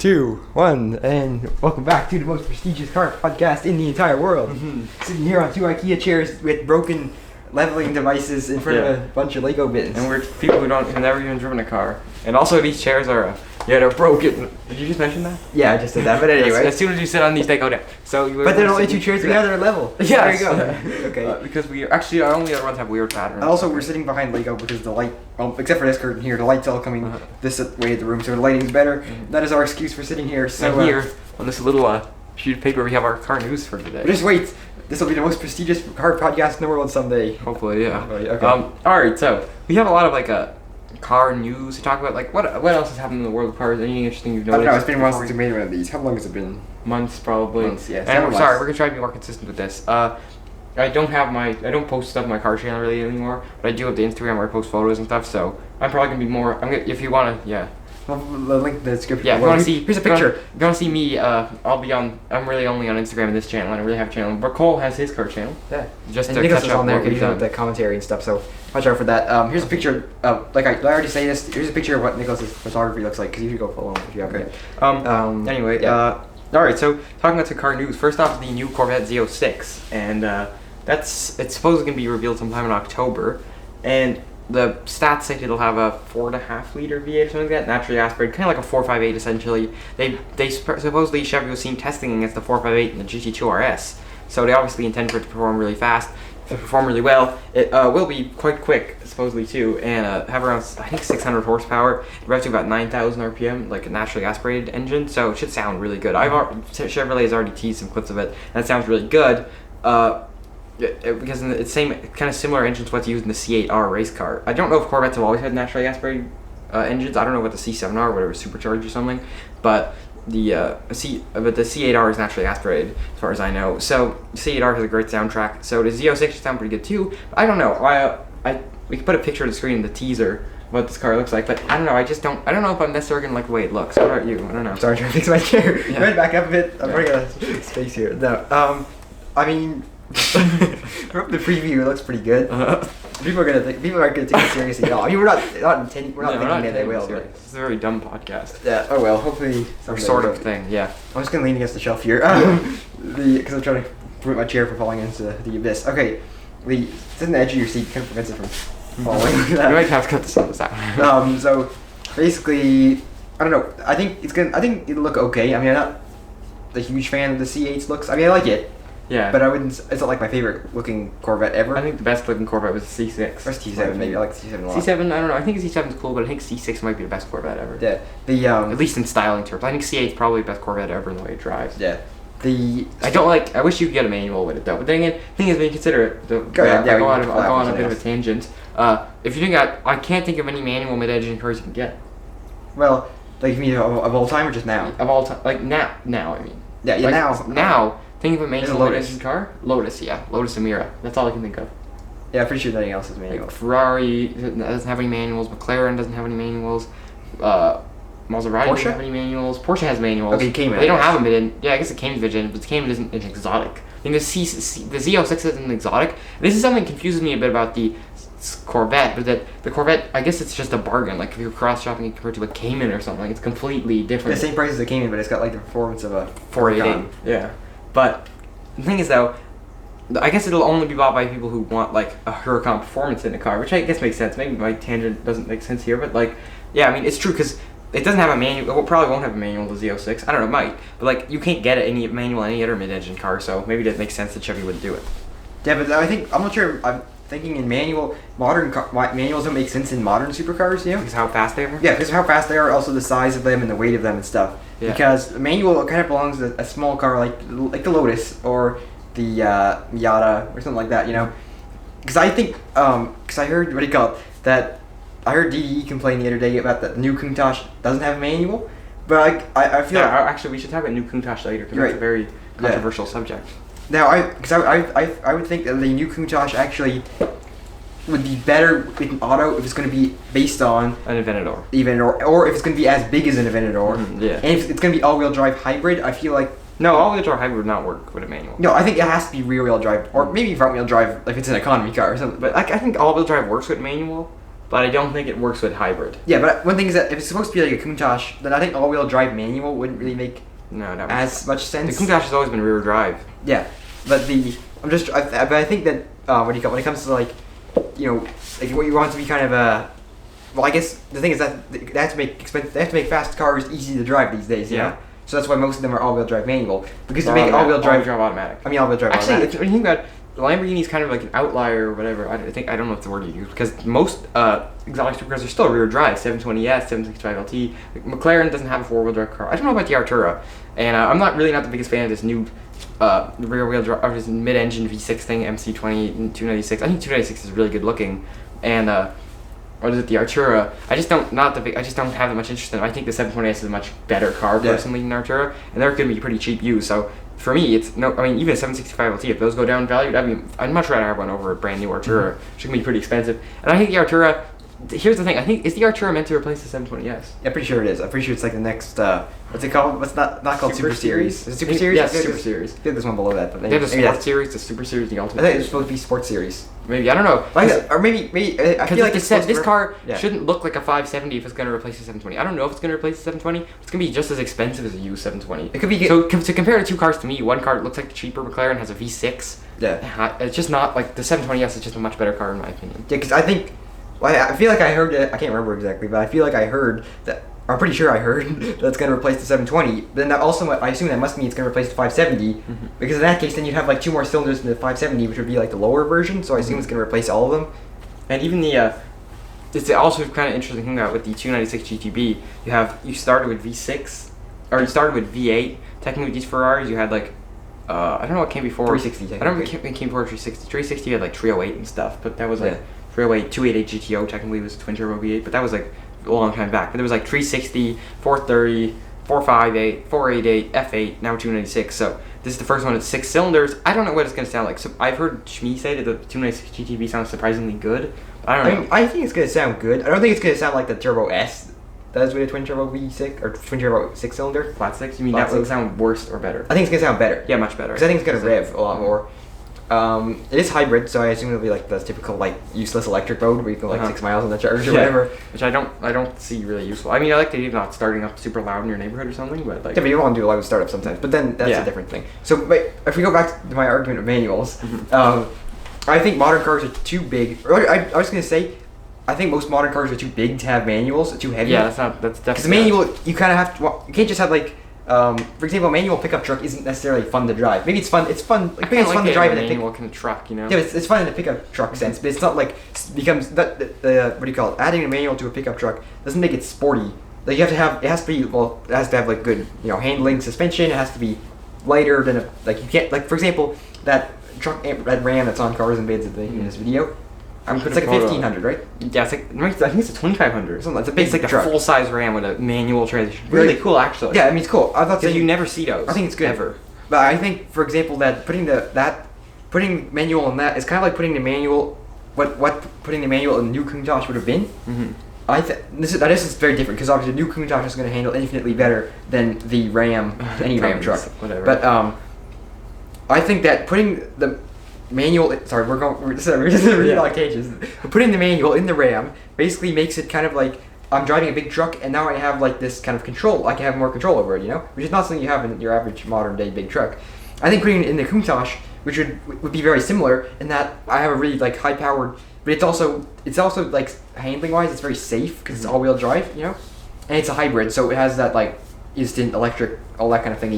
two, one, and welcome back to the most prestigious car podcast in the entire world. Sitting here on two IKEA chairs with broken leveling devices in front of a bunch of Lego bits. And we're people who have never even driven a car. And also these chairs are, they're broken. Did you just mention that? Yeah, I just did that, but anyway. As soon as you sit on these, they go down. So But there are only two chairs we have that are level. Yeah, There you go. Okay. Because we actually our only other ones have weird patterns. Also, we're sitting behind Lego because the light, except for this curtain here, the light's all coming this way of the room, so the lighting's better. That is our excuse for sitting here. So and here on this little sheet of paper, we have our car news for today. just wait. This will be the most prestigious car podcast in the world someday. Hopefully, yeah. Hopefully, okay. All right, so we have a lot of car news to talk about. Like, what else has happened in the world of cars? Anything interesting you've I don't noticed? know. It's been a while since we made one of these. How long has it been? Months, probably. Months, yeah. And Several we're sorry, months. we're gonna try to be more consistent with this. I don't post stuff on my car channel really anymore, but I do have the Instagram where I post photos and stuff. So I'm probably gonna be more. if you wanna, yeah. Well, the link in the description. Yeah, if you want to see, here's a picture. If you want to see me, I'll be on. I'm really only on Instagram and this channel. I don't really have a channel. But Cole has his car channel. Yeah. Just And to Nicholas catch is up on there what we've because done. the commentary and stuff. So watch out for that. Here's a picture. Like I already say this. Here's a picture of what Nicholas's photography looks like. Because you should go follow him if you have it. Anyway, yeah. all right. So talking about some car news. First off, the new Corvette Z06, and it's supposedly gonna be revealed sometime in October, and the stats say it'll have a 4.5 liter V8 or something like that, naturally aspirated, kind of like a 458 essentially. They supposedly Chevy was seen testing against the 458 and the GT2 RS, so they obviously intend for it to perform really fast, perform really well. It will be quite quick supposedly too, and have around I think 600 horsepower. It revs to about 9,000 RPM, like a naturally aspirated engine, so it should sound really good. Chevrolet has already teased some clips of it, and it sounds really good. Because in the same kind of similar engine to what's used in the C8R race car. I don't know if Corvettes have always had naturally aspirated engines. I don't know what the C7R, whatever, supercharged or something, but the C8R is naturally aspirated as far as I know. So C8R has a great soundtrack. So the Z06 should sound pretty good too. But I don't know. We can put a picture of the screen in the teaser of what this car looks like, but I don't know. I don't know if I'm necessarily gonna like the way it looks. What about you? I don't know. Sorry, trying to fix my chair. Yeah. Right back up a bit. I'm running out of space here. No. I mean, from the preview, it looks pretty good. People aren't gonna take it seriously at all. I mean, we're not thinking that they will. But It's a very dumb podcast. yeah. Oh well. Hopefully. Or someday sort we of will. thing, yeah. I'm just gonna lean against the shelf here, because I'm trying to prevent my chair from falling into the abyss. Okay, sitting on the edge of your seat kind of prevents it from falling. We might have to cut this out. So basically, I don't know. I think it'll look okay. I mean, I'm not a huge fan of the C8's looks. I mean, I like it, Yeah. but I wouldn't. It's not like my favorite looking Corvette ever. I think the best looking Corvette was the C6. First T7 maybe. I like the T7 a lot. C7, I don't know. I think the C7 is cool, but I think C6 might be the best Corvette ever. Yeah. The At least in styling terms. I think C8 is probably the best Corvette ever in the way it drives. yeah. The I wish you could get a manual with it though. But then again, the thing is, when you consider it, Go ahead, yeah, I'll we go can on collab a with bit of a something tangent. If you think I can't think of any manual mid-engine cars you can get well, like you mean of all time or just now? of all time. Like now, I mean. Yeah. Like, Now. Now, think of a manual Lotus. mid-engine car. Lotus, yeah, Lotus Emira. That's all I can think of. Yeah, I'm pretty sure nothing else is manual. Like Ferrari doesn't have any manuals. McLaren doesn't have any manuals. Maserati Porsche? doesn't have any manuals. Porsche has manuals. Okay, Cayman, They don't I guess. have them in. Yeah, I guess the Cayman's engine, but the Cayman isn't an exotic. I think the Z06 isn't an exotic. This is something that confuses me a bit about the Corvette, but that the Corvette, I guess it's just a bargain. Like if you're cross shopping it compared to a Cayman or something, it's completely The different. same price as the Cayman, but it's got like the performance of a 488. Yeah, but the thing is though, I guess it'll only be bought by people who want like a Huracan performance in a car, which I guess makes sense. Maybe my tangent doesn't make sense here, but like, yeah, I mean it's true because it doesn't have a manual. It probably won't have a manual. The Z06. I don't know, it might, but like you can't get any manual in any other mid-engine car, so maybe that makes sense that Chevy would do it. Yeah, but I'm not sure. I'm thinking in manuals don't make sense in modern supercars. You know? Because how fast they are. Yeah, because of how fast they are, also the size of them and the weight of them and stuff. Yeah. Because a manual kind of belongs to a small car like the Lotus or the Miata or something like that, you know. Because I think, because I heard that I heard DDE complain the other day about that new Countach doesn't have a manual, but I feel Yeah, like, actually, we should talk about new Countach later because Right. that's a very controversial subject. now I would think that the new Countach actually would be better with an auto if it's going to be based on An Aventador. or if it's going to be as big as an Aventador. Yeah. And if it's going to be all-wheel drive hybrid, I feel like No, all-wheel drive hybrid would not work with a manual. no, I think it has to be rear-wheel drive or maybe front-wheel drive if it's an economy car or something. But I think all-wheel drive works with manual. but I don't think it works with hybrid. Yeah, but one thing is that if it's supposed to be like a Countach, then I think all-wheel drive manual wouldn't really make No, that as much sense. The Countach has always been rear drive. Yeah, but but I think that when it comes to like, you know, like what you want to be kind of a, well, I guess the thing is that they have to make fast cars easy to drive these days. You Yeah. know? So that's why most of them are all-wheel drive manual, because to Or make all-wheel drive automatic. I mean all-wheel drive Actually, automatic. when you think about it, the Lamborghini is kind of like an outlier or whatever. I don't know if the word you use, because most exotic supercars are still rear drive. 720S, 765LT. Like, McLaren doesn't have a four-wheel drive car. I don't know about the Artura, and I'm not the biggest fan of this new rear-wheel drive, or this mid-engine V6 thing, MC20 and 296. I think 296 is really good looking, and what is it, the Artura? I just don't have that much interest in it. I think the 720S is a much better car personally than Artura, and they're going to be pretty cheap used. So for me, even a 765LT, if those go down in value, I'd much rather have one over a brand new Artura, which is going to be pretty expensive. And I think the Artura, here's the thing, is the Artura meant to replace the 720S? Yeah, I'm pretty sure it is. I'm pretty sure it's like the next, what's it called? What's not called Super Series? Is it Super Series? Yes, Super Series. I think there's one below that, but They have the maybe Sport Series, the Super Series, the I Ultimate think Series. it's supposed to be Sports Series. Maybe, I don't know. Or maybe I feel like this car yeah. shouldn't look like a 570 if it's going to replace the 720. I don't know if it's going to replace the 720. It's going to be just as expensive as a used 720. It could be So to compare the two cars to me, one car looks like the cheaper McLaren has a V6. Yeah. It's just not like the 720S is just a much better car in my opinion. Yeah, because I think, well, I feel like I heard it. I can't remember exactly, but I feel like I heard that. I'm pretty sure I heard that's going to replace the 720. But then that also, I assume that must mean it's going to replace the 570, because in that case, then you'd have like 2 more cylinders in the 570, which would be like the lower version. So I assume it's going to replace all of them. And even it's also kind of interesting thing that with the 296 GTB, you started with V6, or you started with V8. Technically, with these Ferraris, you had like, I don't know what came before. 360. I don't know what came before 360. 360 had like 308 and stuff, but that was like 308, 288 GTO technically was a twin turbo V8, but that was like a long time back. But there was like 360, 430, 458, 488, F8, now 296. So this is the first one with 6 cylinders. I don't know what it's going to sound like. So I've heard Shmi say that the 296 GTB sounds surprisingly good. But I don't know. I think it's going to sound good. I don't think it's going to sound like the Turbo S does with a twin turbo V6 or twin turbo 6-cylinder. Flat 6? You mean Flat that would six. sound worse or better? I think it's going to sound better. Yeah, much better. Because I think it's going to rev a lot more. It is hybrid, so I assume it'll be like the typical like useless electric mode where you go like 6 miles on the charge or whatever. Which I don't see really useful. I mean, I like the idea of not starting up super loud in your neighborhood or something, but like. Yeah, but you want to do a lot of startup sometimes, but then that's a different thing. So, but if we go back to my argument of manuals, I think modern cars are too big. Or I was going to say, I think most modern cars are too big to have manuals, too heavy. Yeah, that's definitely. Because the manual, you kind of have to. Well, you can't just have like. For example, a manual pickup truck isn't necessarily fun to drive. Maybe it's fun. It's fun. Like, maybe it's fun to drive in a manual kind of truck, you know. Yeah, it's fun in a pickup truck sense, but it's not like becomes that. What do you call it? Adding a manual to a pickup truck doesn't make it sporty. Like you have to have. It has to be. Well, it has to have like good, handling, suspension. It has to be lighter than a like. You can't like for example that truck that Ram that's on Cars and Bids in this video. It's like a 1500, right? Yeah, it's like I think it's a 2500. Something. It's a big like a truck. full-size Ram with a manual transmission. Really cool, actually. Yeah, I mean it's cool. I thought because you never see those. I think it's good. Ever. But I think, for example, that putting manual in that is kind of like putting the manual, what putting the manual in the new Countach would have been. Mm-hmm. This is very different because obviously the new Countach is going to handle infinitely better than the Ram, any Ram truck. Whatever. But I think that putting the manual, sorry, we're just really like tangents. Putting the manual in the Ram basically makes it kind of like I'm driving a big truck and now I have like this kind of control. I can have more control over it, which is not something you have in your average modern day big truck. I think putting it in the Countach, which would be very similar in that I have a really like high powered, but it's also like handling wise it's very safe because it's all wheel drive, and it's a hybrid, so it has that like instant electric, all that kind of thing,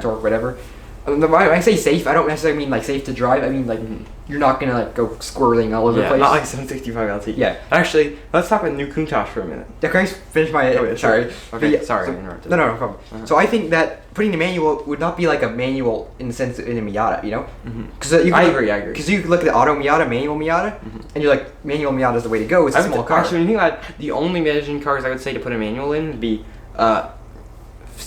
torque, whatever. When I say safe, I don't necessarily mean like safe to drive. I mean like you're not gonna like go squirreling all over the place. Not like 765 LT. Yeah. Actually, let's talk about new Countach for a minute. Yeah, can I finish my? Sorry. Okay. Sorry, I interrupted. No problem. So I think that putting the manual would not be like a manual in the sense in a Miata, Because I agree. Because you could look at the auto Miata, manual Miata, and you're like, manual Miata is the way to go. It's a small car. Actually, when you think about the only Medellin cars I would say to put a manual in would be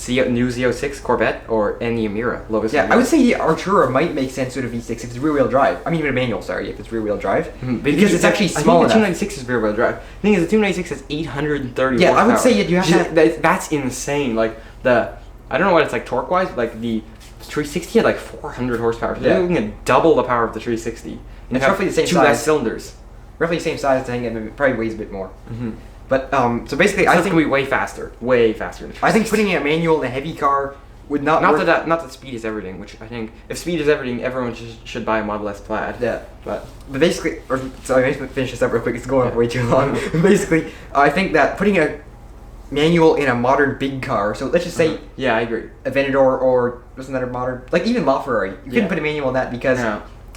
new Z06 Corvette and the Emira. I would say the Artura might make sense with a V6 if it's rear-wheel drive. I mean, with a manual, sorry, if it's rear-wheel drive. Because it's actually small enough. The 296 is rear-wheel drive. The thing is, the 296 has 830 horsepower. I would say you have to have... That's insane. Like, I don't know what it's like torque-wise, but like the 360 had like 400 horsepower. So you're looking at double the power of the 360. And it's roughly the same two size. less cylinders. roughly the same size as the thing, and it probably weighs a bit more. Mm-hmm. But so basically, I I think think we way faster. Way faster. Than I think putting a manual in a heavy car would not work. Not that speed is everything, which I think if speed is everything, everyone should buy a Model S Plaid. Yeah. But But basically, so I may finish this up real quick. It's going on way too long. Basically, I think that putting a manual in a modern big car. So let's just say yeah, I agree. Aventador or what's another modern, like even LaFerrari. You couldn't put a manual in that because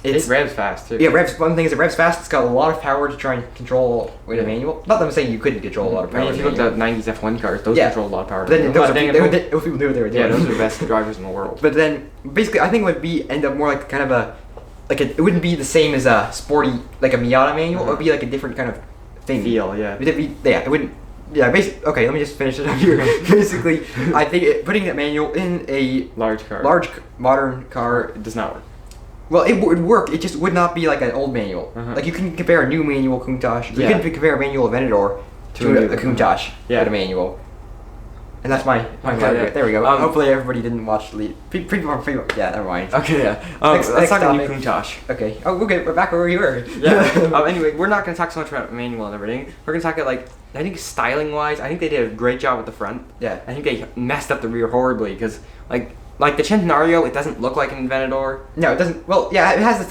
it revs fast too. Yeah, revs. One thing is it revs fast. It's got a lot of power to try and control with a manual. Not that I'm saying you couldn't control a lot of power. I mean, if you look at 90s F1 cars, those control a lot of power. But then those people knew what they were doing. Yeah, those are the best drivers in the world. But then basically, I think it would end up more like kind of it wouldn't be the same as a sporty like a Miata manual. It would be like a different kind of thing. Feel, yeah. It wouldn't. Yeah, basically. Okay, let me just finish it up here. Basically, I think putting that manual in a large modern car does not work. Well, it would work. It just would not be like an old manual. Like you can compare a new manual Countach. You can compare a manual Aventador to a Countach with a manual. And that's my There we go. Hopefully everybody didn't watch the lead. People, yeah, never mind. Okay, yeah. Let's talk about new Countach. Okay. Oh, okay. We're back where we were. Yeah. Anyway, we're not going to talk so much about manual and everything. We're going to talk about I think styling-wise, I think they did a great job with the front. Yeah. I think they messed up the rear horribly because like the Centenario, it doesn't look like an Aventador. No, it doesn't. Well, yeah, it has this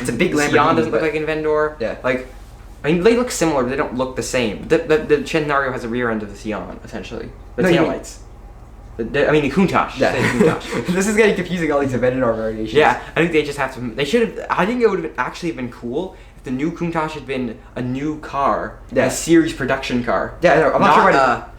it's a big Lamborghini. Sion doesn't look like an Aventador. Yeah. I mean, they look similar, but they don't look the same. The Centenario has the rear end of the Sion, essentially. The taillights. The Countach. Yeah. This is getting confusing, all these Aventador variations. Yeah, I think they just have to. They should have. I think it would have actually been cool if the new Countach had been a new car, a series production car. Yeah, no, I'm not sure what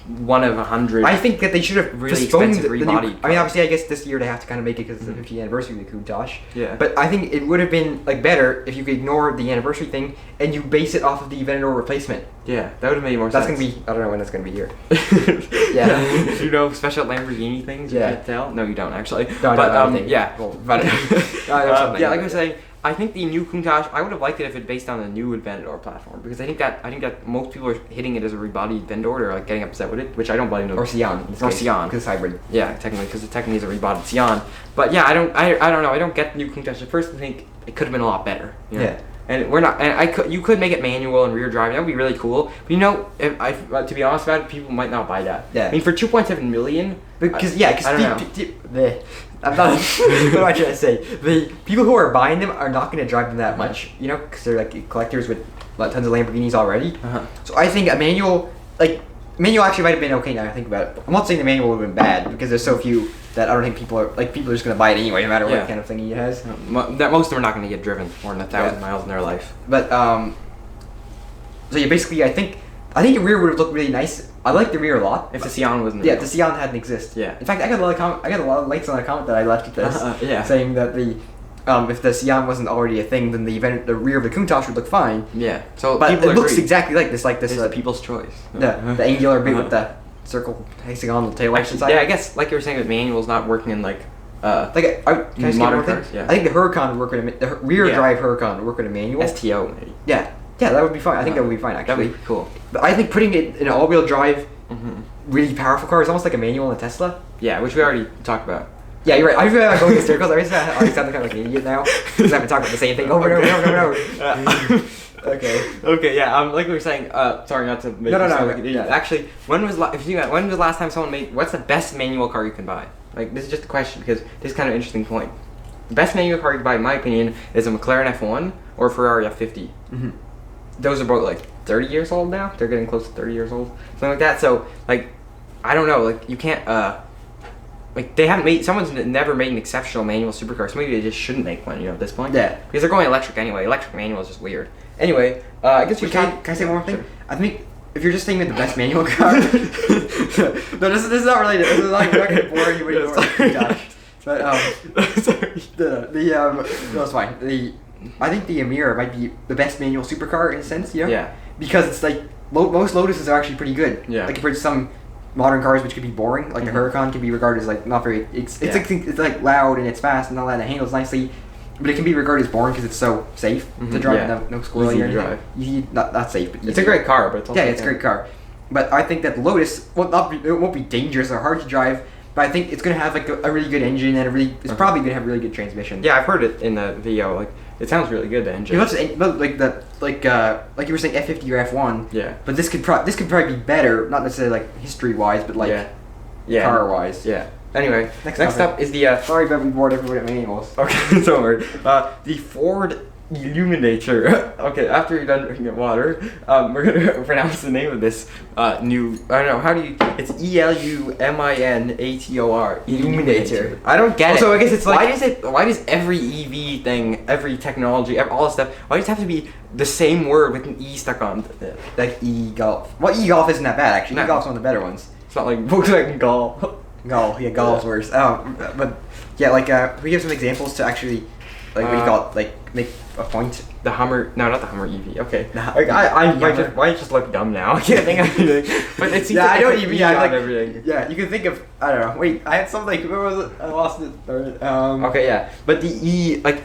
one of 100. I think that they should have really expensive rebodied. I mean, obviously, I guess this year they have to kind of make it because it's the 50th anniversary of the Countach. Yeah. But I think it would have been better if you could ignore the anniversary thing and you base it off of the Aventador replacement. Yeah, that would have made more sense. That's gonna be. I don't know when that's gonna be here. Yeah. You know special Lamborghini things? You can't tell. No, you don't actually. No, but yeah. Well, but yeah, like I was saying. I think the new Countach, I would have liked it if it based on the new Aventador platform because I think that most people are hitting it as a rebodied Aventador or getting upset with it, which I don't blame them. Or Sion. Or Sion, because it's hybrid. Yeah, because it technically is a rebodied Sion. But yeah, I don't know. I don't get the new Countach. At first, I think it could have been a lot better. You know? Yeah. And we're not. And you could make it manual and rear driving. That would be really cool. But to be honest about it, people might not buy that. Yeah. I mean, for 2.7 million. Because I don't know. I'm not. What am I trying to say? The people who are buying them are not going to drive them that much, because they're collectors with tons of Lamborghinis already. So I think a manual, actually might have been okay now I think about it. I'm not saying the manual would have been bad because there's so few that I don't think people are just going to buy it anyway, no matter what kind of thing he has. That most of them are not going to get driven more than 1,000 miles in their life. But so yeah, basically I think the rear would have looked really nice. I like the rear a lot. If the Sion wasn't. Yeah, if the Sion hadn't exist. Yeah. In fact, I got a lot of likes on a comment that I left with this, saying that if the Sion wasn't already a thing, then the rear of the Countach would look fine. Yeah. So but people it looks exactly like this. It's people's choice. The angular bit with the circle hexagonal taillights inside. Yeah, I guess like you were saying, with manuals not working in can I say modern one thing? cars. Yeah. I think the Huracan would work with the rear drive Huracan would work with a manual. STO maybe. Yeah, that would be fine. I think that would be fine actually. That would be cool. But I think putting it in an all-wheel drive, really powerful car is almost like a manual in a Tesla. Yeah, which we already talked about. Yeah, you're right. I feel like I'm going in circles. I sound kind of like an idiot now because I've been talking about the same thing over and over and over. Okay. Okay. Yeah. Like we were saying. Sorry, not to make. No. Like an idiot. Actually, when was the last time someone made? What's the best manual car you can buy? This is just a question because this is kind of an interesting point. The best manual car you can buy, in my opinion, is a McLaren F1 or a Ferrari F50. Those are both 30 years old now. They're getting close to 30 years old, something like that. So I don't know. You can't. They haven't made. Someone's never made an exceptional manual supercar, so maybe they just shouldn't make one. At this point. Yeah. Because they're going electric anyway. Electric manual is just weird. Anyway, I guess we can. Can I say one more thing? I think if you're just thinking of the best manual car, no, this is not related. This is not going to bore you with Countach. But sorry. No, it's fine. I think the Emira might be the best manual supercar in a sense. Yeah. Because it's most Lotuses are actually pretty good. Yeah. Compared to some modern cars which could be boring, the Huracan can be regarded as not very. It's loud and it's fast and all that, and it handles nicely, but it can be regarded as boring because it's so safe to drive. No squirreling or anything. Easy, not safe, but easy. It's a great car, but it's also it's a great car. But I think that the Lotus it won't be dangerous or hard to drive, but I think it's gonna have like a really good engine and it's probably gonna have really good transmission. Yeah, I've heard it in the video. Like, it sounds really good. The engine. But like you were saying F50 or F1. Yeah. But this could probably be better, not necessarily like history wise, but like car wise. Yeah. Anyway, next up is the. Sorry, but we bored everybody at manuals. Okay, don't worry. The Ford Illuminator. Okay, after you're done drinking water, we're gonna pronounce the name of this new. I don't know how do you. It's Eluminator. Illuminator. I don't get it. So I guess it's like Why does every EV thing, every technology, all this stuff, why does it have to be the same word with an E stuck on it? like e-golf. Well, e-golf isn't that bad actually. No. E-golf's one of the better ones. It's not like Volkswagen Golf. Golf, yeah, golf's worse. But yeah, like we have some examples to actually like what do you call it? Like make a point. The Hummer, no, not the Hummer EV. Okay, The I Hummer. might just look dumb now. I can't think of anything. But it seems Yeah, like I know an what you mean. E I on like everything. Yeah, you can think of I don't know. Wait, I had something. Where was it? I lost it. Okay, yeah, but the E, like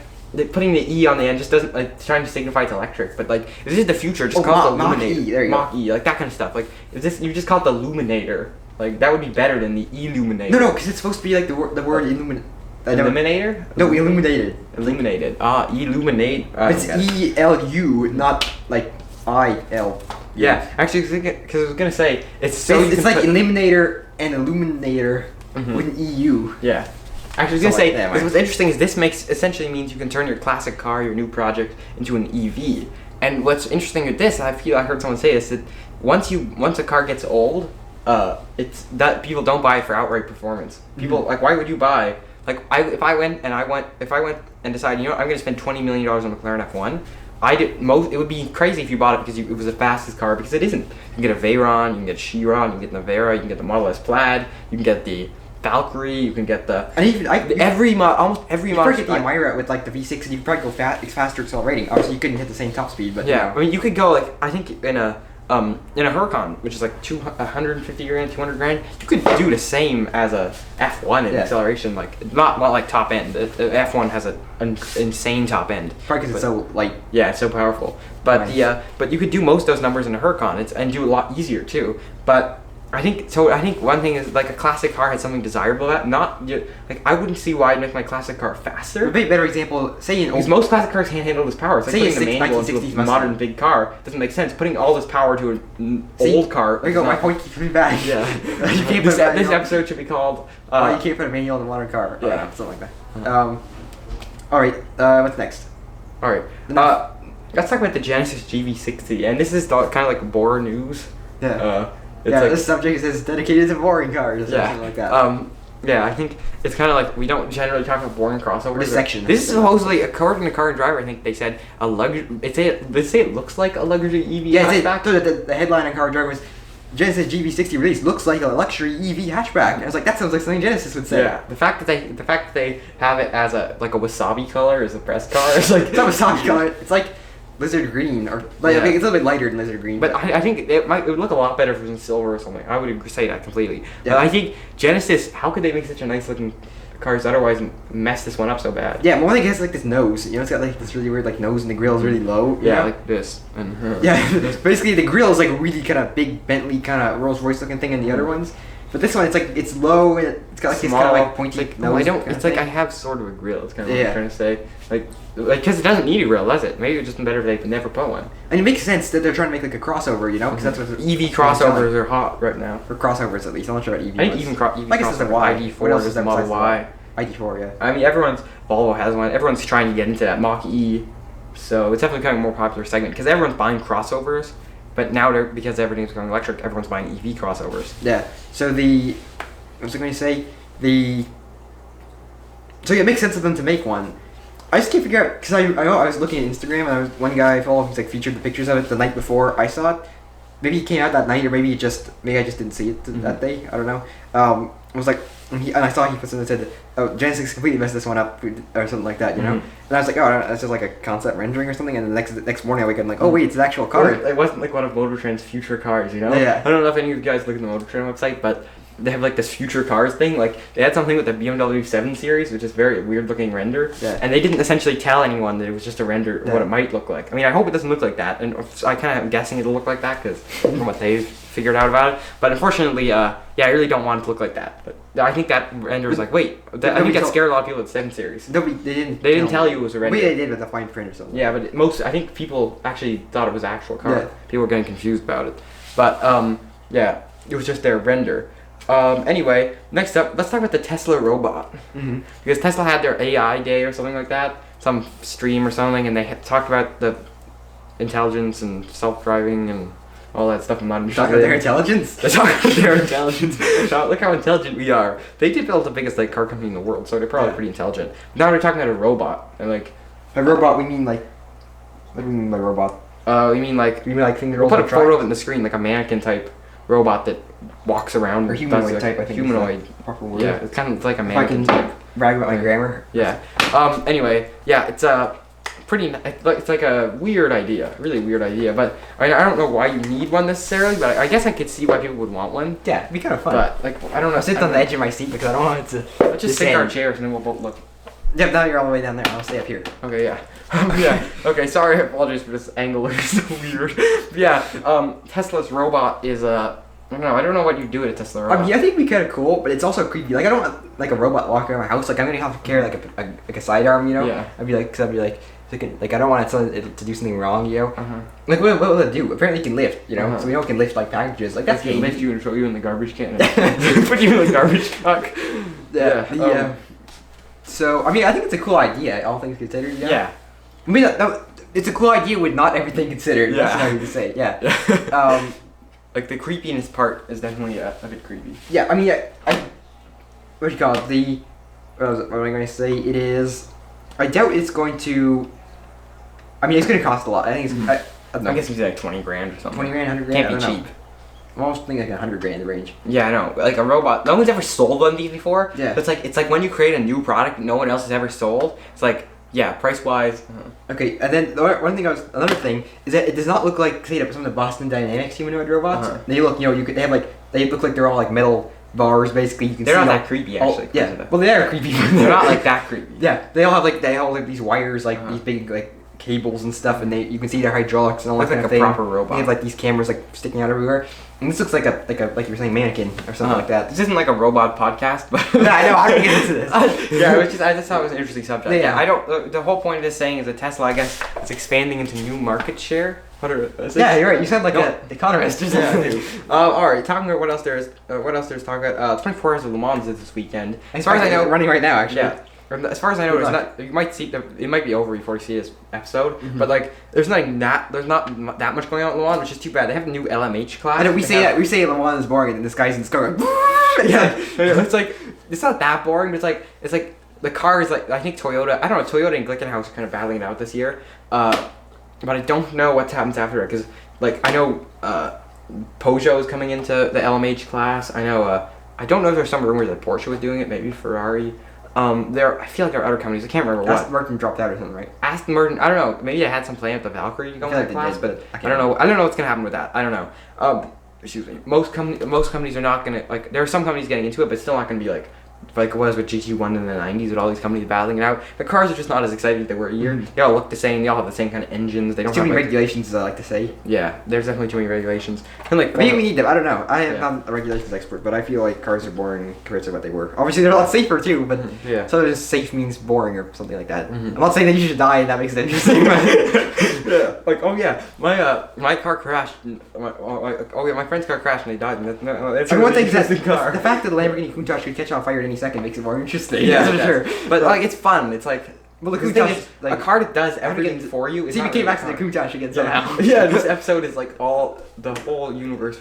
putting the E on the end just doesn't like trying to signify it's electric. But like this is the future. Just call it the Mach Illuminator. E, there you go. Mach E, like that kind of stuff. Like if this, you just call it the Illuminator. Like that would be better than the Illuminator. No, because it's supposed to be like the word illuminate. Illuminator? No, illuminated. Illuminated. Illuminate. It's E-L-U, not like I-L. Yeah, actually, because I was gonna say it's so. It's like eliminator and illuminator Mhm. with an EU. Yeah. Actually, I was gonna So, say, like, yeah, what's interesting is this essentially means you can turn your classic car, your new project, into an EV. And what's interesting with this, I heard someone say this, that once a car gets old, it's that people don't buy it for outright performance. People like, why would you buy? Like, if I went and decided, you know, I'm gonna spend $20 million on a McLaren F1. It would be crazy if you bought it because it was the fastest car, because it isn't. You can get a Veyron, you can get a Chiron, you can get the Navara, you can get the Model S Plaid, you can get the Valkyrie, you can get the. And even almost every you model. probably get the Emira with like the V6, and you could probably go faster accelerating. Obviously, you couldn't hit the same top speed, but Yeah, you know. I mean, you could go like, I think in a Huracan, which is like 150 grand, 200 grand, you could do the same as a F1 in acceleration, like not like top end. The F1 has an insane top end. Probably because it's so light. Yeah, it's so powerful. But Nice. but you could do most of those numbers in a Huracan, and do a lot easier too. But I think one thing is like a classic car has something desirable about it. Like I wouldn't see why I'd make my classic car faster. A bit better example, say Because most classic cars can't handle this power. It's like Say putting the a manual into 1960s a Mustang. modern big car doesn't make sense. Putting all this power to an See, old car. There you go. is My not- point keeps coming back. Yeah. You can't this put a this manual- episode should be called. Why you can't put a manual in a modern car? Yeah. Yeah, something like that. All right. What's next? All right. Let's talk about the Genesis GV60, and this is kind of like bore news. Yeah. It's Yeah. like, This subject is dedicated to boring cars or yeah. something like that. Yeah, I think it's kind of like we don't generally talk about boring crossovers. This section. This is supposedly, according to Car and Driver, I think they said a luxury. They say it looks like a luxury EV Yeah, hatchback. the headline on Car Driver was Genesis GV60 release looks like a luxury EV hatchback. And I was like, that sounds like something Genesis would say. Yeah, the fact that they have it as a wasabi color as a press car is like It's not wasabi color. It's like lizard green, or like I Yeah. think it's a little bit lighter than lizard green. But I think it would look a lot better if it was in silver or something. I would say that completely. Yeah. But I think Genesis, how could they make such a nice looking cars otherwise mess this one up so bad? yeah, more thing has like this nose. You know, it's got like this really weird like nose, and the grill is really low. you Yeah, know? like this. And Yeah, basically the grill is like a really kind of big Bentley kind of Rolls Royce looking thing in the other ones. But this one, it's like it's low and it's got like this kind of like pointy like, nose. I don't. kinda It's like thing. I have sort of a grill. It's kind of what Yeah. I'm trying to say. Like because it doesn't need a grill, does it? Maybe it's just better if they never put one. And it makes sense that they're trying to make like a crossover, you know, because that's what EV crossovers are hot right now. for crossovers at least. I'm not sure about EV. I think ones. even EV I guess it's the crossover, Y. ID4 What else is is the that Model besides Y. ID4, yeah. I mean, Volvo has one. Everyone's trying to get into that Mach E, so it's definitely becoming a more popular segment because everyone's buying crossovers. But now, because everything's going electric, everyone's buying EV crossovers. Yeah. So what was I going to say? So yeah, it makes sense of them to make one. I just can't figure out because I was looking at Instagram and one guy I follow who's like featured the pictures of it the night before I saw it. Maybe it came out that night, or maybe I just didn't see it that day. I don't know. I was like, and I saw he put something that said, "Oh, Genesis completely messed this one up," or something like that, you know. Mhm. And I was like, "Oh, that's just like a concept rendering or something." And the next morning I wake up and like, "Oh wait, it's an actual car." It wasn't like one of Motor Trend's future cars, you know? Yeah. I don't know if any of you guys look at the Motor Trend website, but they have like this future cars thing. Like they had something with the BMW 7 Series, which is very weird looking render. Yeah. And they didn't essentially tell anyone that it was just a render of Yeah. what it might look like. I mean, I hope it doesn't look like that, and I kind of am guessing it'll look like that because from what they've figured out about it. But unfortunately, I really don't want it to look like that. But I think that render's like, wait, I think nobody that told- scared a lot of people at 7 Series. Nobody, they didn't. They didn't tell you it was a render. Maybe they did with the fine print or something. Yeah, but I think people actually thought it was actual car. Yeah. People were getting confused about it. But yeah, it was just their render. Anyway, next up, let's talk about the Tesla robot. Mm-hmm. Because Tesla had their AI day or something like that, some stream or something, and they had talked about the intelligence and self-driving and all that stuff. I'm not interested Talking about their in. intelligence. They talk about their intelligence. Look how intelligent we are. They did build the biggest like car company in the world, so they're probably Yeah. pretty intelligent. Now they're talking about a robot, and like, A robot, we mean like. What do we mean by robot? you mean like We mean like thing that we'll rolls put a on track? photo of it in the screen, like a mannequin type robot that walks around. Or and humanoid does, like, type, I think. Humanoid. Is the proper word. Yeah, it's kind of like a If I mannequin can type. brag about my grammar. Yeah. Anyway, yeah, it's it's like a weird idea, really weird idea. But I don't know why you need one necessarily, but I guess I could see why people would want one. Yeah, it'd be kind of fun. But like, I don't know. I'll sit I on don't the know. edge of my seat because I don't want it to. Let's just sink our descend. chairs and then we'll both look. Yep, now you're all the way down there. I'll stay up here. Okay, yeah. Yeah. Okay, sorry, I apologize for this angle. It's so weird. Yeah. Tesla's robot is I don't know what you do with a Tesla robot. I mean, I think it'd be kind of cool, but it's also creepy. Like, I don't want like a robot walking around my house. Like, I'm gonna have to carry like a sidearm, you know? Yeah. I'd be like, I don't want it to do something wrong, you know? Uh-huh. Like, what will it do? Apparently, it can lift, you know? Uh-huh. So we know it can lift like packages. Like, that's They can handy. lift you and throw you in the garbage can and put you in the garbage truck. Yeah. So, I mean, I think it's a cool idea, all things considered. Yeah. Yeah. I mean, it's a cool idea with not everything considered. Yeah. That's what I would say. Yeah. Yeah. Like the creepiness part is definitely a bit creepy. Yeah, I mean, what do you call it? What am I going to say? It is. I doubt it's going to. I mean, it's going to cost a lot. I think it's. I don't know. I guess it's like 20 grand or something. 20 grand, 100 grand. Can't be I don't know. cheap. I'm almost thinking like 100 grand in the range. Yeah, I know. Like a robot. No one's ever sold one of these before. Yeah. But it's like when you create a new product no one else has ever sold. It's like, yeah, price wise. Okay, and then another thing is that it does not look like, say, some of the Boston Dynamics humanoid robots. Uh-huh. They look, they look like they're all like metal bars. Basically, you can They're see not all- that creepy all- actually. 'cause of Yeah, the- well, they are creepy. they're not like that creepy. Yeah, they all have these wires, like Uh-huh. these big like cables and stuff, and you can see their hydraulics and all that Looks kind like of a thing. proper robot. They have like these cameras like sticking out everywhere, and this looks like like you were saying mannequin or something like that. This isn't like a robot podcast, but No, I know. How do we get into this? yeah, I just thought it was an interesting subject. Yeah. I don't. The whole point of this saying is that Tesla, I guess, is expanding into new market share. Yeah, you're right. You sound like No. an economist or Yeah, I something. do. All right, talking about what else there's to talk about. 24 Hours of Le Mans is this weekend. As far as I know, running right now, actually. yeah. As far as I know, Good there's luck. not. You might see it might be over before you see this episode. Mhm. But like, there's not that much going on in Le Mans, which is too bad. They have a new LMH class. I know we They say have- we say Le Mans is boring, and then this guy's in the car. Yeah, it's like it's not that boring. But it's like the car is like I think Toyota. I don't know. Toyota and Glickenhaus are kind of battling it out this year. But I don't know what happens after it because like I know Peugeot is coming into the LMH class. I know. I don't know if there's some rumors that Porsche was doing it. Maybe Ferrari. I feel like there are other companies. I can't remember what. Aston Martin dropped out or something, right? Aston Martin. I don't know. Maybe they had some plan with the Valkyrie going I in feel that like class, they did, but but I I can't don't know. I don't know what's gonna happen with that. I don't know. Excuse me. Most companies are not gonna like. There are some companies getting into it, but it's still not gonna be like it was with GT1 in the 90s with all these companies battling it out. The cars are just not as excited as they were a year. Mhm. They all look the same. They all have the same kind of engines. They don't Too have many like, regulations, as I like to say. yeah. There's definitely too many regulations. And like Maybe we need them. I don't know. I am Yeah. not a regulations expert, but I feel like cars are boring compared to what they were. Obviously, they're a lot safer too, but yeah. sometimes safe means boring or something like that. Mhm. I'm not saying that you should die and that makes it interesting. Yeah, like oh yeah, my car crashed. My friend's car crashed and they died. And that's I mean, one thing is that interesting car. the fact that the Lamborghini Countach could catch on fire at any second makes it more interesting. Yeah, that's it for sure. does. But like it's fun. It's like Well, the the thing Countach, is, like, a car that does how do we everything get into- for you. Is see, we not came really back to a the car. Countach again Yeah, somehow. yeah. This episode is like the whole universe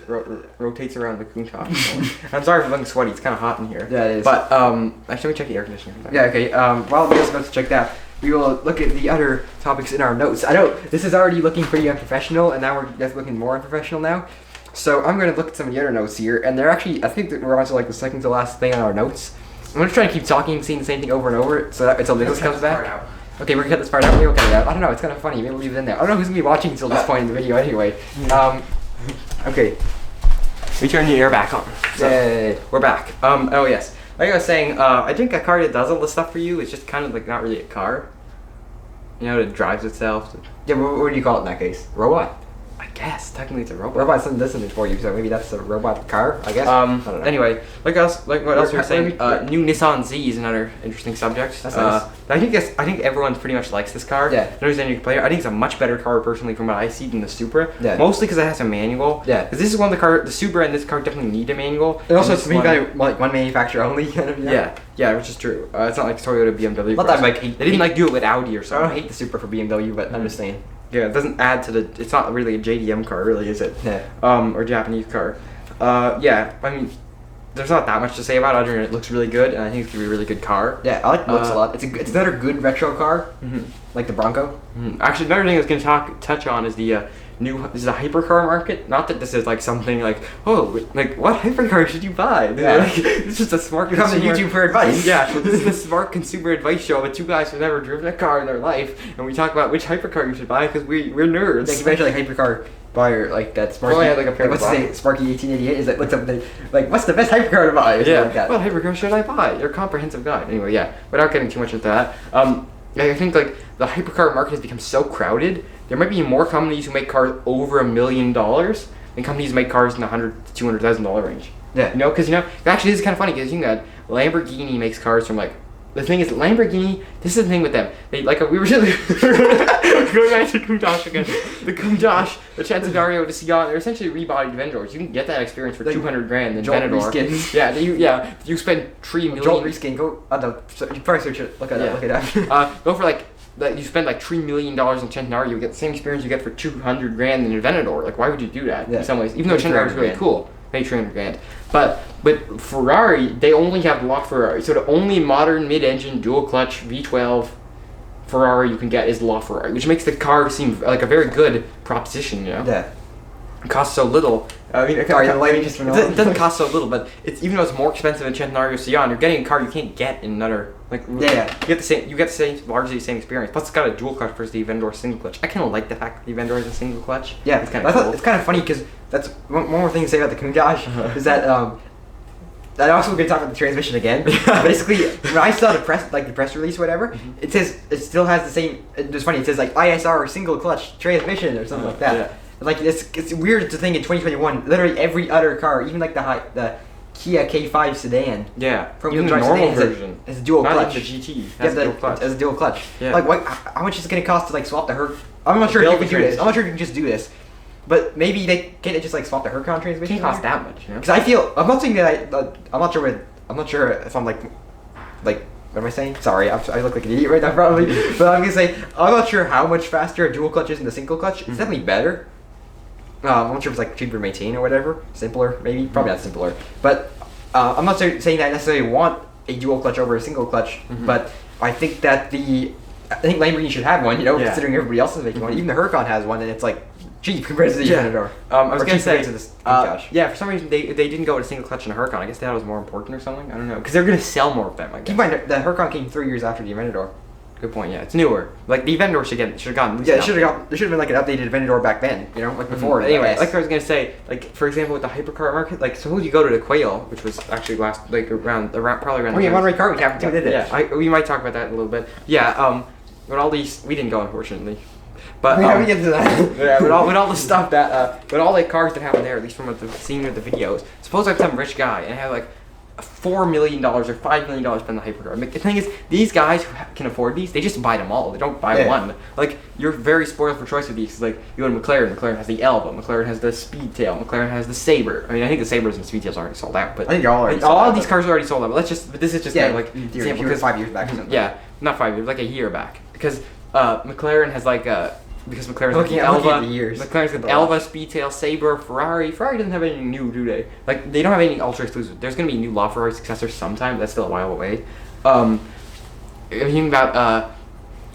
rotates around the Countach. So. I'm sorry for looking sweaty. It's kind of hot in here. Yeah, it is. But actually, let me check the air conditioner. Yeah, okay. While we're just about to check that, we will look at the other topics in our notes. I know this is already looking pretty unprofessional, and now we're just looking more unprofessional now. So I'm going to look at some of the other notes here, and they're actually, I think that we're on to like the second to last thing on our notes. I'm going to try and keep talking, seeing the same thing over and over, so that until Nicholas comes back. Okay, we're gonna cut this part out. Maybe we'll cut it out. I don't know. It's kind of funny. Maybe we'll leave it in there. I don't know who's gonna be watching until this point in the video anyway. Okay. We turn the air back on. So, Yay. we're back. Oh yes. Like I was saying, I think a car that does all this stuff for you is just kind of like not really a car. You know, it drives itself. Yeah, what do you call it in that case? Robot. I guess technically it's a robot. Robot's done something for you, so maybe that's a robot car, I guess. I don't know. Anyway, what else we were saying, where- new Nissan Z is another interesting subject. That's nice. I think everyone pretty much likes this car. Yeah. There's any player. I think it's a much better car personally from what I see than the Supra. Yeah. Mostly because it has a manual. Yeah. Because this is one of the car. The Supra and this car definitely need a manual. And also, And it's this made one- by like one manufacturer only. Kind of, Yeah, which is true. It's not like Toyota, BMW. Not that cars. like They didn't like do it with Audi or I something. don't hate the Supra for BMW, but I'm just saying. Yeah, it doesn't add to the. It's not really a JDM car, really, is it? Yeah. Or Japanese car. Yeah, I mean, there's not that much to say about it other than it looks really good, and I think it's gonna be a really good car. Yeah, I like the looks a lot. It's another good retro car, like the Bronco. Actually, another thing I was gonna touch on is the this is a hypercar market. Not that this is like something like, oh, like what hypercar should you buy? Yeah. Like, it's just a smart. You come to consumer- YouTube for advice. Yeah, this is the smart consumer advice show with two guys who've never driven a car in their life, and we talk about which hypercar you should buy because we're nerds. Like you mentioned, like hypercar buyer, like that Sparky. Oh, yeah, like a pair of what's his name? Sparky 1888 is like what's up? Like what's the best hypercar to buy? Or something Yeah. like that. What hypercar should I buy? Your comprehensive guide. Anyway, yeah. Without getting too much into that, I think like the hypercar market has become so crowded. There might be more companies who make cars over $1 million than companies who make cars in the $100,000 to $200,000 range. Yeah. You know, because actually this is kind of funny because you know that Lamborghini makes cars from like. The thing is, Lamborghini. This is the thing with them. They like we were really going back to Countach again. The Countach, the Centenario, the Sion, they're essentially rebodied Aventadors. You can get that experience for Like $200,000 in Jolt Venador. reskins. Yeah, you spend $3 million. Jolt reskin. Go. You probably search it. Look at that. Look at that. Go for like you spend like $3 million in Centenario, you get the same experience you get for $200,000 in Aventador. Like, why would you do that? Yeah. In some ways, even though Centenario is really $300,000. cool, maybe $300,000. But Ferrari, they only have LaFerrari. So the only modern mid-engine dual clutch V12 Ferrari you can get is LaFerrari, which makes the car seem like a very good proposition. You know, Yeah. it costs so little. I mean, Sorry, the lighting just it went off. doesn't cost so little, but it's even though it's more expensive than Centenario Sion, you're getting a car you can't get in another. Like Yeah. you get the same largely the same experience. Plus, it's got a dual clutch versus the Aventador single clutch. I kind of like the fact that the Aventador is a single clutch. Yeah, it's kind I of thought cool. it's kind of funny because that's one more thing to say about the Countach is that that also we're gonna talk about the transmission again. Basically, when I saw the press release, or whatever, it says it still has the same. It's funny. It says like ISR single clutch transmission or something like that. Yeah. Like it's weird to think in 2021. Literally every other car, even like the Kia K5 sedan, Yeah, from even the Countach normal sedan version. has a dual Not clutch. even the GT Yeah, has a dual clutch. as a dual clutch. Yeah. Like what? How much is it gonna cost to like swap the Huracan? I'm not sure if you Build can the do this. I'm not sure if you can just do this, but maybe they can't just like swap the Huracan It transmission. can't cost that much, you know. Because I feel I'm not saying that I'm not sure. I'm not sure if I'm like what am I saying? Sorry, I look like an idiot right now probably. But I'm gonna say I'm not sure how much faster a dual clutch is than the single clutch. It's definitely better. I'm not sure if it's like cheaper to maintain or whatever. Simpler, maybe. Probably not simpler. But I'm not saying that I necessarily want a dual clutch over a single clutch. But I think that I think Lamborghini should have one. You know, Yeah. considering everybody else is making one. Even the Huracan has one, and it's like cheap compared to the Yeah. Aventador. I was Or gonna cheap say, compared to this Countach. yeah, for some reason they didn't go with a single clutch and a Huracan. I guess that was more important or something. I don't know, because they're gonna sell more of them. I guess. Keep in mind, the Huracan came 3 years after the Aventador. Good point. Yeah, it's newer. Like the Aventador should have gotten. at least Yeah, an there should have been like an updated Aventador back then, you know, like before. Anyway, I like I was gonna say, like for example, with the hypercar market, like suppose you go to the Quail, which was actually around probably around. oh yeah, Monterey Car Week happened too, didn't it? Yeah, we might talk about that a little bit. Yeah, with all these, we didn't go unfortunately, but We haven't get to that. yeah, with all the stuff that with all the cars that happen there, at least from what seeing with the videos. Suppose I'm some rich guy and I have like $4 million or $5 million spent on the hypercar. Like, the thing is, these guys who can afford these, they just buy them all. They don't buy Yeah. one. Like, you're very spoiled for choice with these. Like, you go to McLaren. McLaren has the Elva. McLaren has the Speedtail. McLaren has the Sabre. I mean, I think the Sabres and Speedtails are already sold out. But I think they're all already like, sold all out, of these but- cars are already sold out. But this is just Yeah, kind of like in theory, example, if you were 'cause- 5 years back or something. Yeah, not 5 years, like a year back. Because McLaren has like because McLaren's got Looking the at- looking Elva. at the years. McLaren's got the Elva, Speedtail, Sabre, Ferrari. Ferrari doesn't have anything new, do they? Like they don't have any ultra exclusive. There's gonna be a new LaFerrari successor sometime. But that's still a while away. Thinking about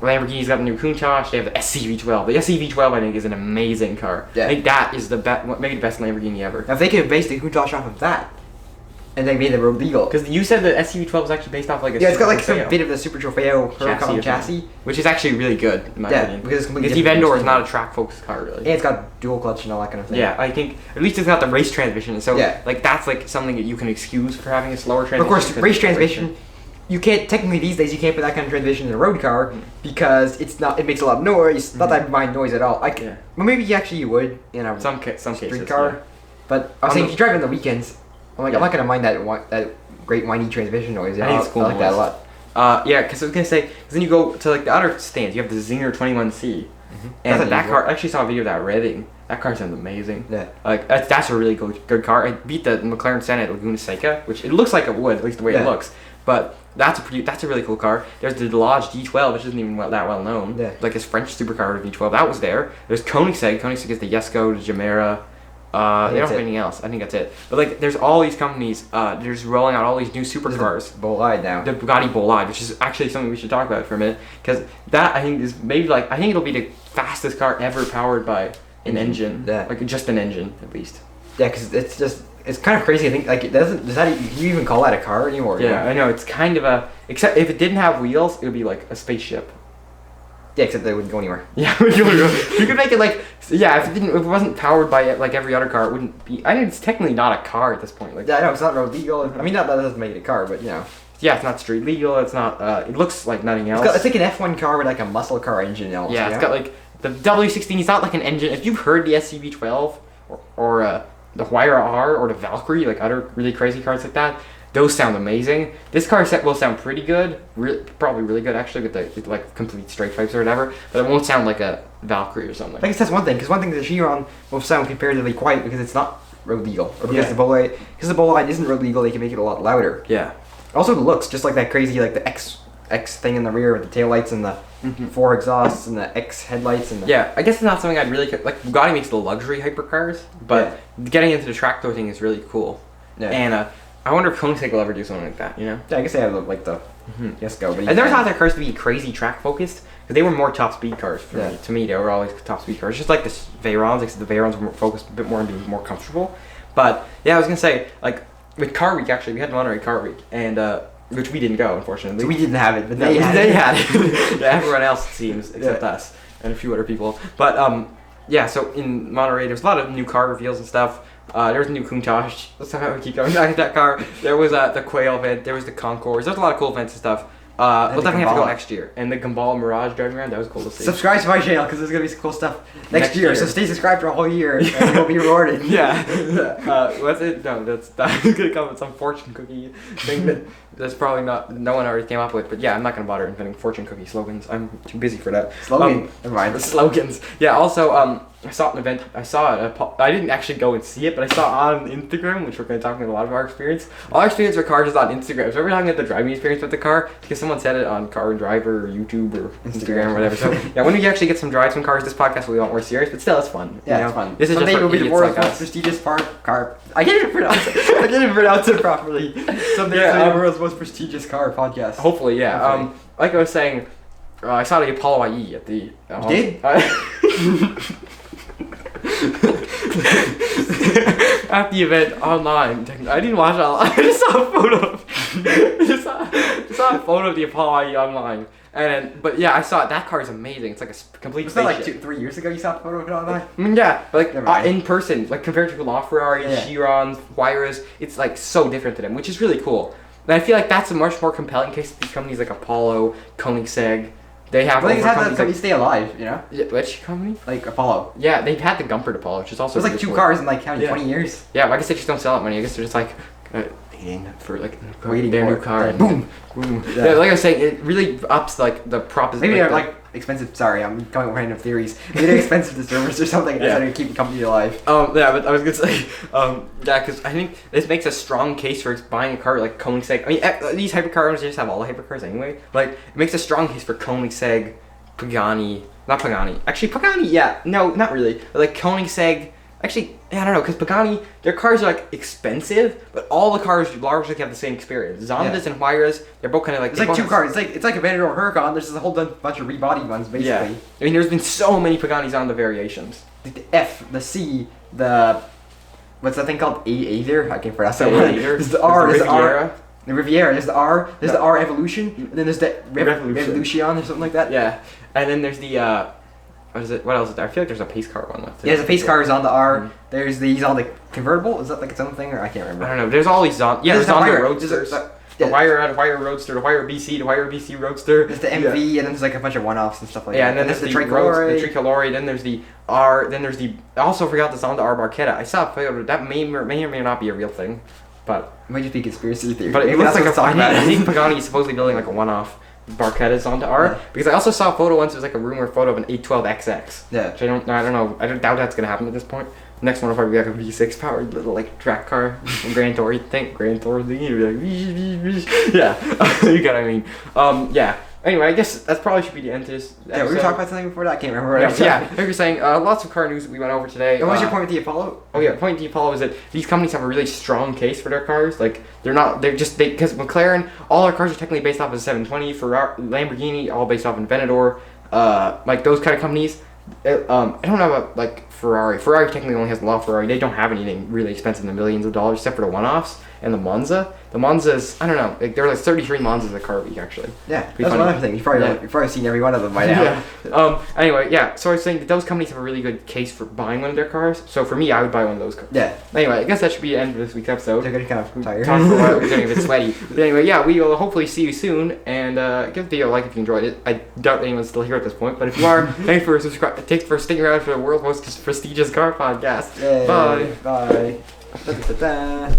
Lamborghini's got the new Countach. They have the SCV12. The SCV12 I think is an amazing car. Yeah. I think that is the best, maybe the best Lamborghini ever. Now if they could have based the Countach off of that, and they made the road legal. Because you said the SCV12 is actually based off like a Yeah, it's got like Super some Trofeo bit of the Super Trofeo chassis, or Huracan something, chassis, which is actually really good in my Yeah, opinion. because it's completely the different Aventador from is not a track-focused car really. and it's got dual clutch and all that kind of thing. Yeah, I think at least it's got the race transmission, so Yeah. like that's like something that you can excuse for having a slower But transmission. of course, because race it's transmission. you can't technically these days you can't put that kind of transmission in a road car because it's not. It makes a lot of noise. Not that I mind noise at all. Yeah. Well, maybe actually you would in a Some street cases, car. yeah. But I was saying if you drive on the weekends, I'm like I'm not gonna mind that great whiny transmission noise. I think it's cool I like that a noise. lot. Yeah, because I was gonna say, because then you go to like the other stands. You have the Zinger 21C, That's a and that neat car. one. I actually saw a video of that revving. That car sounds amazing. Yeah. Like that's a really good car. It beat the McLaren Senna Laguna Seca, which it looks like it would, at least the way it Yeah. looks. But that's a really cool car. There's the Delage D12, which isn't even that well known. Yeah. Like his French supercar V12, that was there. There's Koenigsegg. Koenigsegg is the Jesko, the Gemera. They don't that's have it. anything else. I think that's it. But like, there's all these companies. They're just rolling out all these new supercars. Bolide now. The Bugatti Bolide, which is actually something we should talk about for a minute, because that I think is maybe like I think it'll be the fastest car ever powered by an engine. Yeah. Like just an engine at least. Yeah, because it's kind of crazy. I think like can you even call that a car anymore? Yeah, I know it's kind of a except if it didn't have wheels, it would be like a spaceship. Yeah, except they wouldn't go anywhere. Yeah, you could make it like yeah. If it wasn't powered by like every other car, it wouldn't be. I think it's technically not a car at this point. Like Yeah, I know it's not road legal. I mean, not that doesn't make it a car, but you know, yeah, it's not street legal. It's not. It looks like nothing else. it's like an F1 car with like a muscle car engine. Almost, Yeah, it's got like the W16. It's not like an engine. If you've heard the SCV12 or the Huayra R or the Valkyrie, like other really crazy cars like that, those sound amazing. This car set will sound pretty good, probably really good actually with like complete straight pipes or whatever. But it won't sound like a Valkyrie or something. I guess that's one thing. Because one thing the Chiron will sound comparatively quiet because it's not road legal, or because Yeah. the Bolide isn't road legal. They can make it a lot louder. Yeah. Also, the looks just like that crazy like the X thing in the rear with the taillights and the 4 exhausts and the X headlights and the Yeah, I guess it's not something I'd really like. Bugatti makes the luxury hypercars, but getting into the tractor thing is really cool. Yeah. And I wonder if Koenigsegg will ever do something like that. You know. Yeah, I guess they have like the Jesko, but I never thought their cars to be crazy track focused because they were more top speed cars for Yeah. me. To me, they were always top speed cars, just like the Veyrons. Except the Veyrons were more focused a bit more on being more comfortable. But yeah, I was gonna say like with Car Week actually, we had Monterey Car Week and which we didn't go unfortunately. So we didn't have it, but No, they had it. Yeah, everyone else it seems except us and a few other people. But yeah, so in Monterey, there's a lot of new car reveals and stuff. There was a new Countach. That's how we keep going back to that car. There was the Quail event. There was the Concours. There's a lot of cool events and stuff. We'll the definitely have to go Gambala. next year. And the Gambala Mirage driving around, that was cool to see. Subscribe to my channel because there's gonna be some cool stuff next Next year. year. So stay subscribed for a whole year and you'll be rewarded. Yeah. What's it? No, that's gonna come with some fortune cookie thing that's probably no one already came up with. But yeah, I'm not gonna bother inventing fortune cookie slogans. I'm too busy for that. Slogan. Never mind. The slogans. Yeah. Also, I saw an event. I didn't actually go and see it, but I saw it on Instagram, which we're going to talk about a lot of our experience. All our experience with cars is on Instagram. So we're talking about the driving experience with the car because someone said it on Car and Driver or YouTube or Instagram or whatever. So yeah, when we actually get some drives from cars, this podcast will be a lot more serious, but still, it's fun. Yeah, you know? it's fun. This is Someday just it'll for be the idiots world's like most us. prestigious car. I can't even pronounce it. I can't even pronounce it properly. Someday Yeah, it'll be the um, world's most prestigious car podcast. Hopefully, yeah. Hopefully. Like I was saying, I saw the Apollo IE at the. You did? At the event online. I didn't watch it online. I just saw a photo. Just saw a photo of the Apollo IE online. And then, but yeah, I saw it. That car is amazing. It's like a complete. Was that like spaceship. 3 years ago you saw a photo of it online? I mean, yeah, but Never like mind. in person, like compared to LaFerrari, Yeah. Chirons, Huayras, it's like so different to them, which is really cool. And I feel like that's a much more compelling case of these companies like Apollo, Koenigsegg. They have Well, they over had that companies company like, stay alive, you know? yeah, which company? Like Apollo. Yeah, they've had the Gumpert Apollo, which is also It was like really 2 cool. cars in like how many, Yeah. 20 years? Yeah, well, I guess they just don't sell it money. I guess they're just like waiting for like Waiting their for new it. car. And Boom. boom. Yeah. Yeah, like I was saying, it really ups like the proposition. Maybe they're like expensive. Sorry, I'm coming with random theories. Maybe they're expensive disturbers or something. Yeah. That's how to keep the company alive. Yeah, but I was gonna say, yeah, because I think this makes a strong case for buying a car like Koenigsegg. I mean, these hypercar owners just have all the hypercars anyway. Like, it makes a strong case for Koenigsegg, Pagani, not Pagani. Actually, Pagani, yeah, no, not really. But like Koenigsegg, actually, I don't know, because Pagani, their cars are like expensive, but all the cars largely have the same experience. Zondas Yeah. and Huayras, they're both kind of like It's they like both 2 have- cars. It's like a Aventador Huracan. There's just a whole bunch of rebodied ones, basically. Yeah, I mean, there's been so many Paganis on the variations. Like the F, the C, the what's that thing called? Aether? I can't pronounce that The word. Aether, There's the R. There's the R. Riviera. The Riviera. There's the R. There's the R Evolution. And then there's the Revolution. Revolution or something like that. Yeah, and then there's the what is it? What else is there? I feel like there's a pace car one left. Yeah, there's a pace car is on the R. Mhm. He's on the convertible. Is that like its own thing or I can't remember? I don't know. There's all these Zonda. Yeah, There's there's the Zonda Huayra. Roadsters. The Wire Roadster, the Wire BC, the Wire BC Roadster. There's the MV, and then there's like a bunch of one-offs and stuff like Yeah, that. and then there's the Tricolore, then there's the R, then there's the... I also forgot the Zonda R Barchetta. I saw a photo, that may or may not be a real thing, but... It might just be conspiracy theory. But it Maybe looks like that's a... what it's I think about. Pagani is supposedly building like a one-off Barchetta Zonda R, Yeah. because I also saw a photo once, it was like a rumor photo of an 812XX. Yeah. Which I don't know, I don't doubt that's gonna happen at this point. Next one will probably be like a V6 powered little like track car, Grand Tour. Grand Tour thing. You'd be like, yeah, you get what I mean. Yeah. Anyway, I guess that probably should be the end to this. Yeah, we were talking about something before that. I can't remember. Yeah, like we were saying, lots of car news that we went over today. What was your point with the Apollo? Oh yeah, the point with the Apollo is that these companies have a really strong case for their cars. Like because McLaren, all their cars are technically based off of 720. Ferrari, Lamborghini, all based off Aventador. Like those kind of companies. I don't know about like Ferrari. Ferrari technically only has the LaFerrari. They don't have anything really expensive in the millions of dollars except for the one-offs and the Monza. The Monzas, I don't know. Like there are like 33 Monzas a car week actually. Yeah, Be that's funny. another thing. You've probably seen every one of them by now. Yeah. Anyway, yeah. So I was saying that those companies have a really good case for buying one of their cars. So for me, I would buy one of those cars. Yeah. Anyway, I guess that should be the end of this week's episode. They're getting kind of tired. Talking for a while, we're getting a bit sweaty. But anyway, yeah, we will hopefully see you soon, and give the video a like if you enjoyed it. I doubt anyone's still here at this point, but if you are, thanks for sticking around for the world's most prestigious car podcast. Yay. Bye. Bye. Da, da, da, da.